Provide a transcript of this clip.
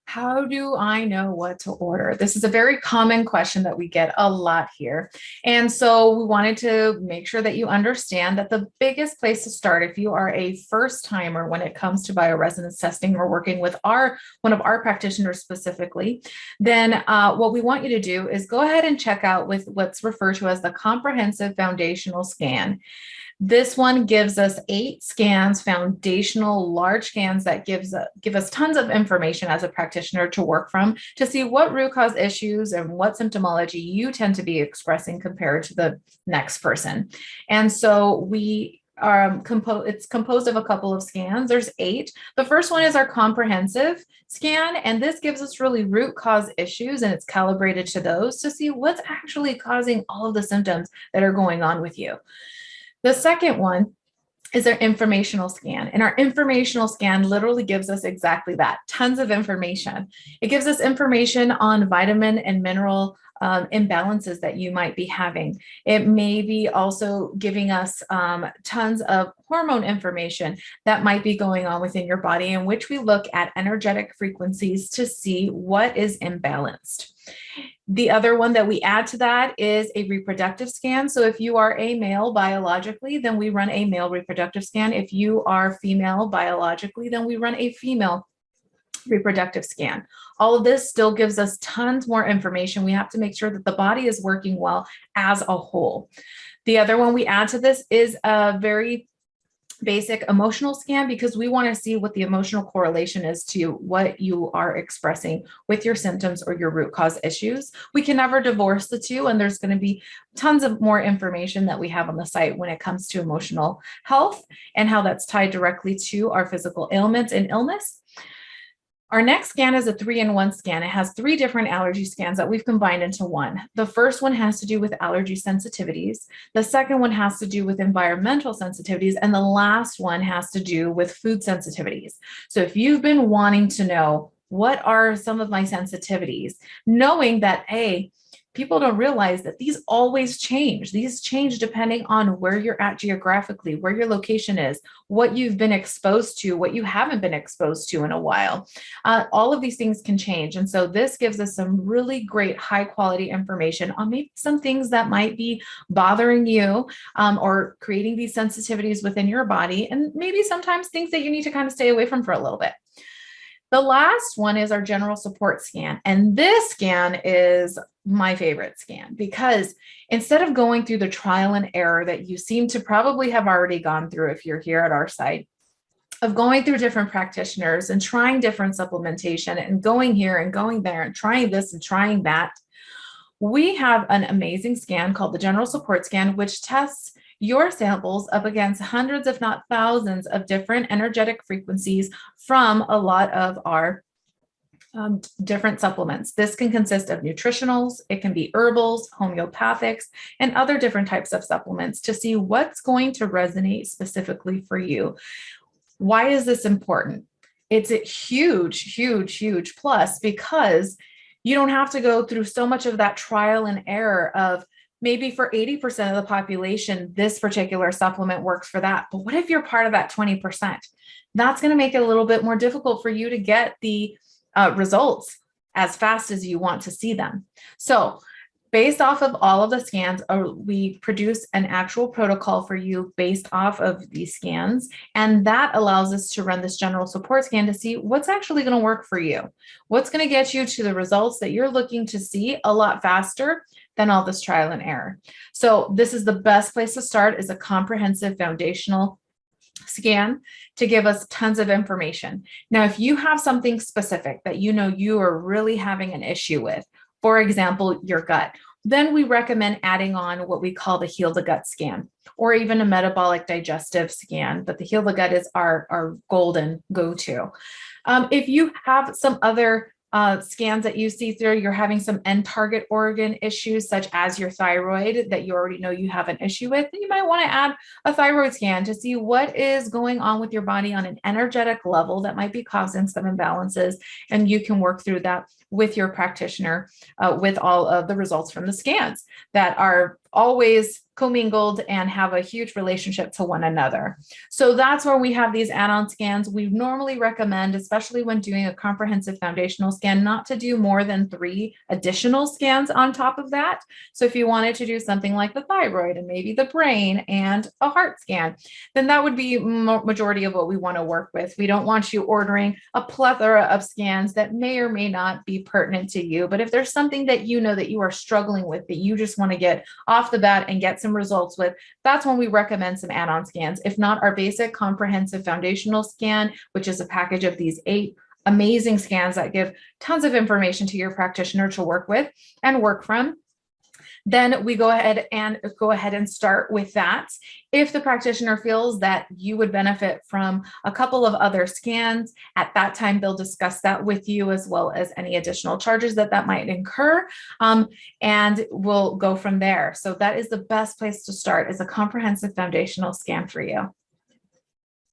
How do I know what to order? This is a very common question that we get a lot here. And so we wanted to make sure that you understand that the biggest place to start, if you are a first timer when it comes to bioresonance testing or working with one of our practitioners specifically, then what we want you to do is go ahead and check out with what's referred to as the comprehensive foundational scan. This one gives us 8 scans, foundational large scans that give us tons of information as a practitioner to work from to see what root cause issues and what symptomology you tend to be expressing compared to the next person. And so we are it's composed of a couple of scans. There's 8. The first one is our comprehensive scan, and this gives us really root cause issues, and it's calibrated to those to see what's actually causing all of the symptoms that are going on with you. The second one is our informational scan. And our informational scan literally gives us exactly that, tons of information. It gives us information on vitamin and mineral imbalances that you might be having. It may be also giving us tons of hormone information that might be going on within your body, in which we look at energetic frequencies to see what is imbalanced. The other one that we add to that is a reproductive scan. So if you are a male biologically, then we run a male reproductive scan. If you are female biologically, then we run a female reproductive scan. All of this still gives us tons more information. We have to make sure that the body is working well as a whole. The other one we add to this is a very basic emotional scan, because we want to see what the emotional correlation is to what you are expressing with your symptoms or your root cause issues. We can never divorce the two, and there's going to be tons of more information that we have on the site when it comes to emotional health and how that's tied directly to our physical ailments and illness. Our next scan is a 3-in-1 scan. It has 3 different allergy scans that we've combined into one. The first one has to do with allergy sensitivities. The second one has to do with environmental sensitivities. And the last one has to do with food sensitivities. So if you've been wanting to know what are some of my sensitivities, knowing that, hey, people don't realize that these always change. These change depending on where you're at geographically, where your location is, what you've been exposed to, what you haven't been exposed to in a while. All of these things can change. And so this gives us some really great high quality information on maybe some things that might be bothering you or creating these sensitivities within your body, and maybe sometimes things that you need to kind of stay away from for a little bit. The last one is our general support scan. And this scan is my favorite scan, because instead of going through the trial and error that you seem to probably have already gone through if you're here at our site, of going through different practitioners and trying different supplementation and going here and going there and trying this and trying that, we have an amazing scan called the general support scan, which tests your samples up against hundreds, if not thousands, of different energetic frequencies from a lot of our different supplements. This can consist of nutritionals, it can be herbals, homeopathics, and other different types of supplements to see what's going to resonate specifically for you. Why is this important? It's a huge, huge, huge plus, because you don't have to go through so much of that trial and error of, maybe for 80% of the population, this particular supplement works for that. But what if you're part of that 20%? That's going to make it a little bit more difficult for you to get the results as fast as you want to see them. So based off of all of the scans, we produce an actual protocol for you based off of these scans. And that allows us to run this general support scan to see what's actually going to work for you. What's going to get you to the results that you're looking to see a lot faster than all this trial and error. So this is the best place to start, is a comprehensive foundational scan to give us tons of information. Now, if you have something specific that you know you are really having an issue with, for example, your gut, then we recommend adding on what we call the Heal the Gut scan, or even a metabolic digestive scan. But the Heal the Gut is our golden go-to. If you have some other scans that you see through, you're having some end target organ issues, such as your thyroid, that you already know you have an issue with, then you might want to add a thyroid scan to see what is going on with your body on an energetic level that might be causing some imbalances. And you can work through that with your practitioner with all of the results from the scans that are always commingled and have a huge relationship to one another. So that's where we have these add-on scans. We normally recommend, especially when doing a comprehensive foundational scan, not to do more than 3 additional scans on top of that. So if you wanted to do something like the thyroid and maybe the brain and a heart scan, then that would be majority of what we want to work with. We don't want you ordering a plethora of scans that may or may not be pertinent to you. But if there's something that you know that you are struggling with, that you just want to get off the bat and get some results with, that's when we recommend some add-on scans. If not, our basic comprehensive foundational scan, which is a package of these 8 amazing scans that give tons of information to your practitioner to work with and work from. Then we go ahead and start with that. If the practitioner feels that you would benefit from a couple of other scans, at that time, they'll discuss that with you, as well as any additional charges that might incur, and we'll go from there. So that is the best place to start, is a comprehensive foundational scan for you.